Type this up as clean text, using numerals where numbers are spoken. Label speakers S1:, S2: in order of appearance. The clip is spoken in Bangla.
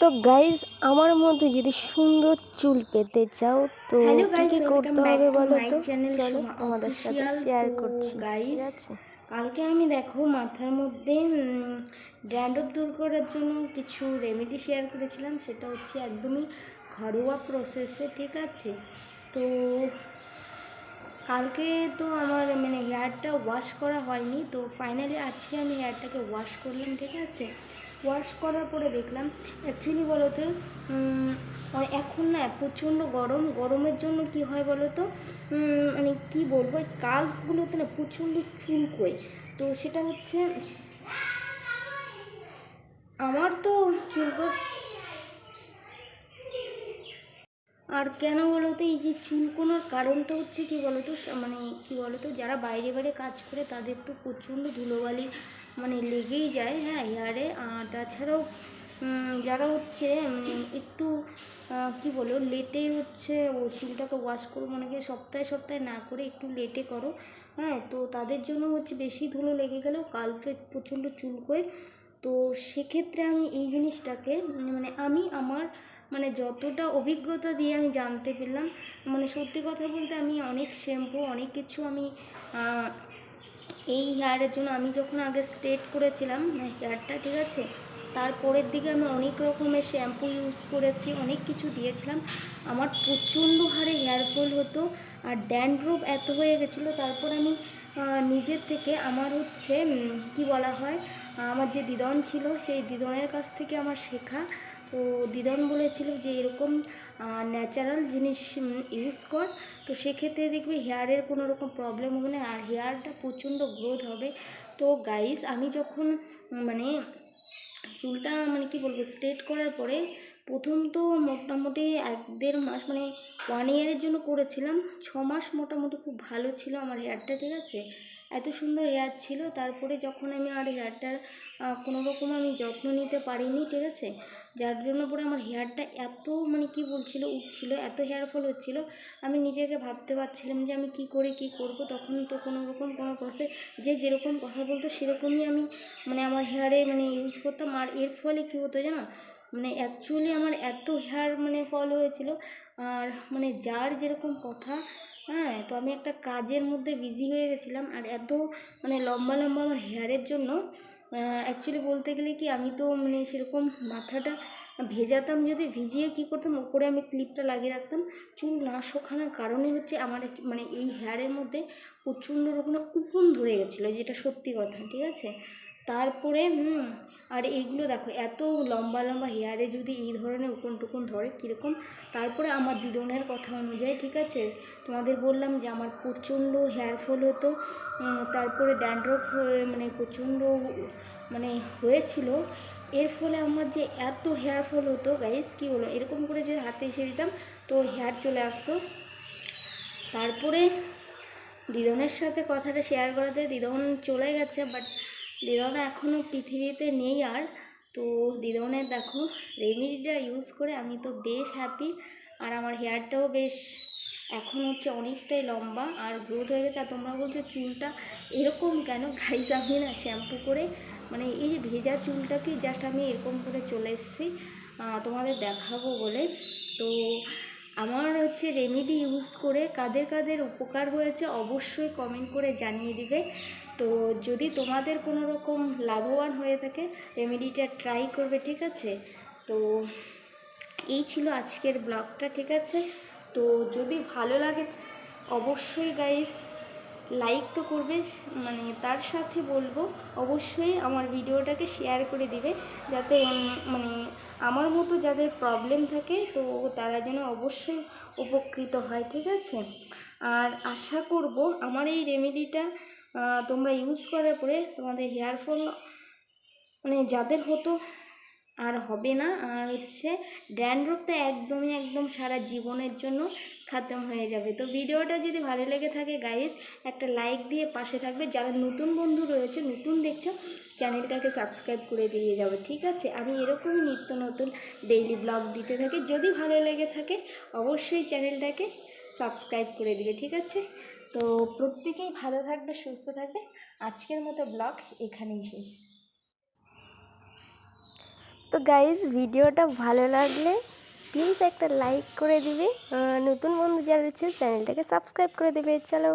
S1: তো গাইজ আমার মধ্যে যদি সুন্দর চুল পেতে চাও তো
S2: হ্যালো
S1: কি
S2: গাইস,
S1: কি
S2: ওয়েলকাম
S1: করতে
S2: ব্যাক
S1: হবে
S2: টু
S1: বলো
S2: মাই
S1: তো?
S2: চ্যানেল
S1: চলো
S2: সোমা
S1: তোমাদের সাথে
S2: অফিসিয়াল।
S1: শেয়ার
S2: তো
S1: করছি, ঠিক
S2: গাইস,
S1: আছে?
S2: কালকে আমি দেখো মাথার মধ্যে ড্যান্ড্রফ দূর করার জন্য কিছু রেমেডি শেয়ার করেছিলাম। সেটা হচ্ছে একদমই ঘরোয়া প্রসেসে, ঠিক আছে? তো কালকে তো আমার হেয়ারটা ওয়াশ করা হয়নি, তো ফাইনালি আজকে আমি হেয়ারটাকে ওয়াশ করলাম, ঠিক আছে? ওয়াশ করার পরে দেখলাম অ্যাকচুয়ালি বলো তো এখন না প্রচণ্ড গরমের জন্য কি হয় বলো তো, কি বলবো, এই কালগুলোতে না প্রচণ্ড চুলকোয়। তো সেটা হচ্ছে আমার তো চুলকো। আর কেন বলো তো, এই যে চুলকোনোর কারণটা হচ্ছে কি বলো তো, কি বলো তো, যারা বাইরে বাইরে কাজ করে তাদের তো প্রচণ্ড ধুলোবালি লেগেই যায়, হ্যাঁ, হেয়ারে। আর তাছাড়াও যারা হচ্ছে একটু কি বলো লেটে হচ্ছে ও চুলটাকে ওয়াশ করো, কি সপ্তাহে সপ্তাহে না করে একটু লেটে করো, হ্যাঁ, তো তাদের জন্য হচ্ছে বেশি ধুলো লেগে গেলেও কালকে প্রচণ্ড চুলকোয়। তো সেক্ষেত্রে আমি এই জিনিসটাকে আমি আমার যতটা অভিজ্ঞতা দিয়ে আমি জানতে পারলাম, সত্যি কথা বলতে আমি অনেক শ্যাম্পু অনেক কিছু আমি এই হেয়ারের জন্য আমি যখন আগে স্ট্রেট করেছিলাম হেয়ারটা, ঠিক আছে, তারপরের দিকে আমি অনেক রকমের শ্যাম্পু ইউজ করেছি, অনেক কিছু দিয়েছিলাম। আমার প্রচণ্ড হারে হেয়ার ফল হতো আর ড্যান্ড্রফ এত হয়ে গেছিলো। তারপর আমি নিজের থেকে আমার হচ্ছে কি বলা হয়, আমার যে দিদন ছিল সেই দিদনের কাছ থেকে আমার শেখা। তো দিদন বলেছিল যে এরকম ন্যাচারাল জিনিস ইউজ কর, তো সেক্ষেত্রে দেখবি হেয়ারের কোনো রকম প্রবলেম হবে না আর হেয়ারটা প্রচণ্ড গ্রোথ হবে। তো গাইস, আমি যখন চুলটা কি বলবো স্ট্রেট করার পরে প্রথম তো মোটামুটি 1-1.5 মাস 1 ইয়ারের জন্য করেছিলাম। 6 মাস মোটামুটি খুব ভালো ছিল আমার হেয়ারটা, ঠিক আছে, এত সুন্দর হেয়ার ছিল। তারপরে যখন আমি আর হেয়ারটার কোনো রকম আমি যত্ন নিতে পারিনি, ঠিক আছে, যার জন্য পরে আমার হেয়ারটা এত কি বলছিল উঠছিল, এত হেয়ার ফল হচ্ছিল, আমি নিজেকে ভাবতে পারছিলাম যে আমি কি করে কি করব। তখন তো কোনো রকম কোনো প্রসেস, যে যেরকম কথা বলতো সেরকমই আমি আমার হেয়ারে ইউজ করতাম। আর এর ফলে কী হতো জানো, অ্যাকচুয়ালি আমার এত হেয়ার ফল হয়েছিল। আর যার যেরকম কথা, হ্যাঁ, তো আমি একটা কাজের মধ্যে বিজি হয়ে গেছিলাম আর এত লম্বা লম্বা আমার হেয়ারের জন্য অ্যাকচুয়ালি বলতে গেলে কি আমি তো সেরকম মাথাটা ভেজাতাম, যদি ভিজিয়ে কী করতাম ওপরে আমি ক্লিপটা লাগিয়ে রাখতাম। চুল না শুকানোর কারণে হচ্ছে আমার এই হেয়ারের মধ্যে প্রচণ্ড রকমের উকুন ধরে গেছিলো, যেটা সত্যি কথা, ঠিক আছে। তারপরে আর এইগুলো দেখো এত লম্বা লম্বা হেয়ারে যদি এই ধরনের উকুন টুকুন ধরে কীরকম। তারপরে আমার দিদনের কথা অনুযায়ী, ঠিক আছে, তোমাদের বললাম যে আমার প্রচণ্ড হেয়ার ফল হতো, তারপরে ড্যান্ড্রফ প্রচণ্ড হয়েছিল। এর ফলে আমার যে এত হেয়ার ফল হতো গাইস, কী বলো, এরকম করে যদি হাতে এসে দিতাম তো হেয়ার চলে আসতো। তারপরে দিদনের সাথে কথাটা শেয়ার করাতে দিদন চলে গেছে, বাট দিদন এখনও পৃথিবীতে নেই আর। তো দিদনের দেখো রেমেডিটা ইউজ করে আমি তো বেশ হ্যাপি। আর আমার হেয়ারটাও বেশ এখন হচ্ছে অনেকটাই লম্বা আর গ্রোথ হয়ে গেছে। আর তোমরা বলছো চুলটা এরকম কেন, গাইস আমি না শ্যাম্পু করে এই যে ভেজা চুলটাকে জাস্ট আমি এরকম করে চলে এসেছি তোমাদের দেখাবো বলে। তো আমার হচ্ছে রেমেডি ইউজ করে কাদের কাদের উপকার হয়েছে অবশ্যই কমেন্ট করে জানিয়ে দিবে। তো যদি তোমাদের কোনো রকম লাভবান হয়ে থাকে রেমেডিটা ট্রাই করবে, ঠিক আছে। তো এই ছিল আজকের ব্লগটা, ঠিক আছে। তো যদি ভালো লাগে অবশ্যই গাইস লাইক তো করবে, তার সাথে বলবো অবশ্যই আমার ভিডিওটাকে শেয়ার করে দিবে, যাতে আমার মতো যাদের প্রবলেম থাকে তো তারা যেন অবশ্যই উপকৃত হয়, ঠিক আছে। আর আশা করব আমার এই রেমেডিটা তোমরা ইউজ করার পরে তোমাদের হেয়ার ফল যাদের হতো আর হবে না। আর হচ্ছে ড্যান্ড্রফটা একদমই একদম সারা জীবনের জন্য খতম হয়ে যাবে। তো ভিডিওটা যদি ভালো লেগে থাকে গাইস একটা লাইক দিয়ে পাশে থাকবে। যারা নতুন বন্ধু রয়েছে, নতুন দেখছো, চ্যানেলটাকে সাবস্ক্রাইব করে দিয়ে যাবে, ঠিক আছে। আমি এরকমই নিত্য নতুন ডেইলি ব্লগ দিতে থাকি। যদি ভালো লেগে থাকে অবশ্যই চ্যানেলটাকে সাবস্ক্রাইব করে দিবে, ঠিক আছে। তো প্রত্যেকেই ভালো থাকবে, সুস্থ থাকবে। আজকের মতো ব্লগ এখানেই শেষ।
S1: তো গাইজ ভিডিওটা ভালো লাগলে প্লিজ একটা লাইক করে দিবে, নতুন বন্ধু যারা রয়েছে চ্যানেলটাকে সাবস্ক্রাইব করে দেবে। চলো।